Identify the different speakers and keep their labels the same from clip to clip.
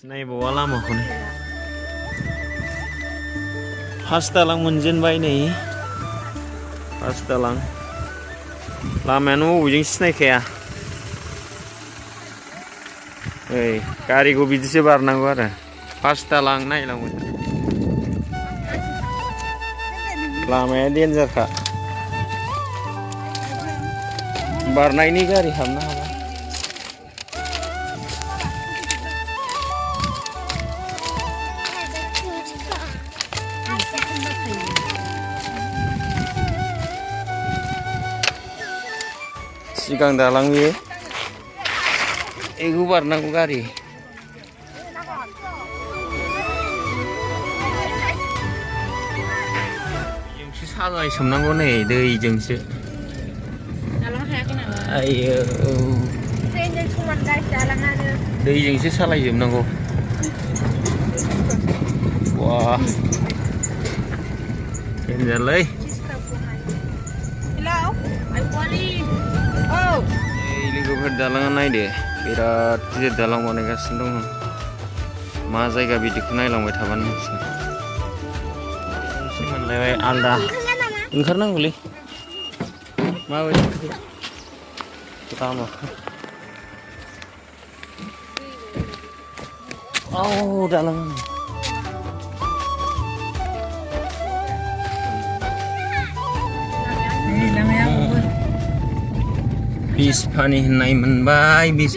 Speaker 1: नायबावा लामाखौनो first दालां मोनजेनबाय नै first दालां लामायानो बबेजों सिनायखाया ओइ गारिखौ बिदिसो बारनांगौ आरो फार्स्ट दालां नायलांबाय लामाया डेन्जारखा बारनायनि गारि हाबनो हाबा सिगां दालां बेयो एखौ बारनांगौ गारि जोंसो साजाय सोमनांगौ नै दैजोंसो आयो दैजोंसो सालायजोबनांगौ वा देन्जारलै लोगोफोर दालाङा नायदो बिराद गिदिर दालां बानायगासिनो दङ मा जायगा बिदिखौ नायलांबाय थाबानो मिथिगोन एसे मोनलायबाय आलदा ओंखारनांगौलै माबायदि लामाखौ औ दालां बिस फानि होननाय मोनबाय बिस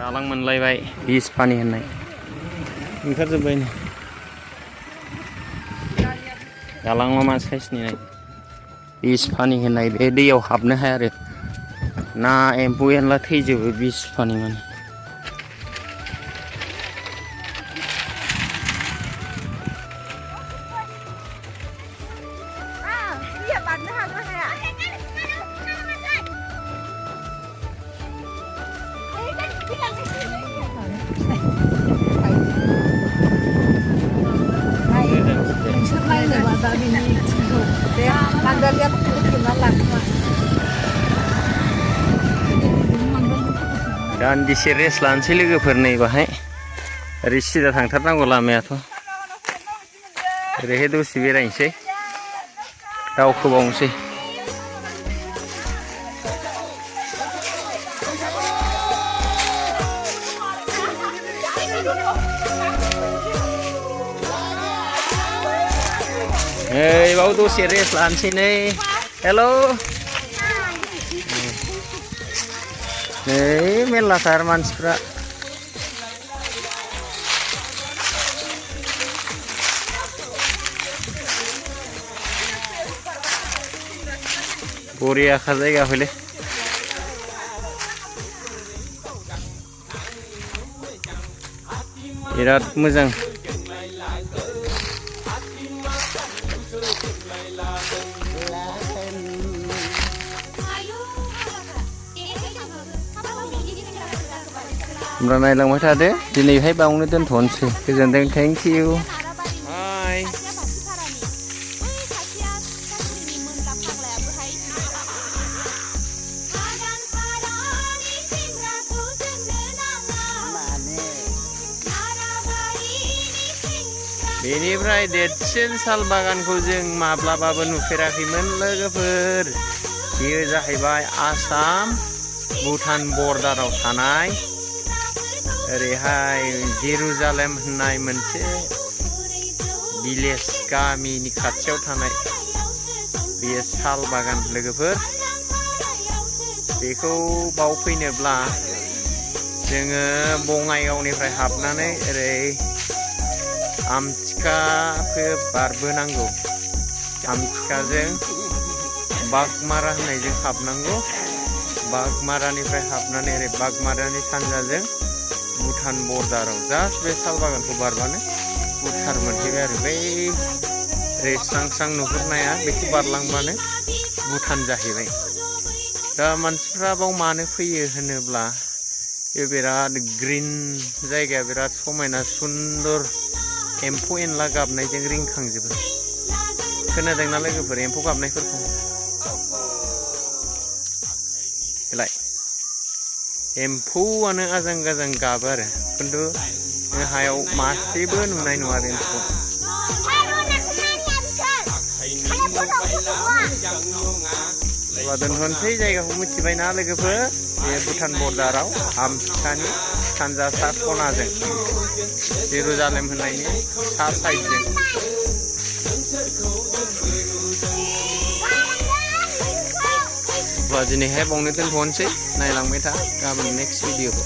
Speaker 1: दालां मोनलायबाय बिस फानि होननाय ओंखारजोब्बाय नै दालाङा मा साइसनि नाय बिस फानि होननाय बे दैयाव हाबनो हाया आरो ना एम्फौ एनला थैजोबो बिस फानि माने दान्दिसे रेस्ट लानोसै लोगोफोर नै बाहाय ओरै सिदा थांथारनांगौ लामायाथ' ओरैहाय दसे बेरायनोसै दावखोबावनोसै नै बाव दसे रेस्ट लानोसै नै हेल' नै मेरलाथार मानसिफ्रा बरियाखा जायगा हले बिराद मोजां होमब्ला नायलांबाय थादो दिनैहाय बावनो दोनथ'नोसै गोजोनथों थेंक इउ बाय बेनिफ्राय देरसिन साल बागानखौ जों माब्लाबाबो नुफेराखैमोन लोगोफोर बेयो जाहैबाय आसाम भुटान बर्डाराव थानाय ओरैहाय जेरुजालेम होननाय मोनसे भिलेज गामिनि खाथियाव थानाय बेयो साल बागान लोगोफोर बेखौ बाव फैनोब्ला जोङो बङाइगावनिफ्राय हाबनानै ओरै आमथिखाखौ बारबोनांगौ आमथिखाजों बागमारा होननायजों हाबनांगौ बागमारानिफ्राय हाबनानै ओरै बागमारानि सानजाजों भुटान बर्डाराव जास्ट बे साल बागानखौ बारबानो भुटान मोनहैबाय आरो बै स्रां स्रां नुहुरनाया बेखौ बारलांबानो भुटान जाहैबाय दा मानसिफ्रा बाव मानो फैयो होनोब्ला बे बिराद ग्रिन जायगाया बिराद समायना सुन्दर एम्फौ एनला गाबनायजों रिंखांजोबो खोनादोंना लोगोफोर एम्फौ गाबनायफोरखौ लाय एम्फौआनो आजां गाजां गाबो आरो खिन्थु हायाव मासेबो नुनाय नङा आरो एम्फौ अब्ला दोनथ'नोसै जायगाखौ मिथिबायना लोगोफोर बे भुटान बर्डाराव आमथिखानि सानजा सा खनाजों जेरुजालेम होननायनि सा साइडजों अब्ला दिनैहाय बावनो दोनथ'नोसै नायलांबाय था गाबोन नेक्स्ट भिडिअखौ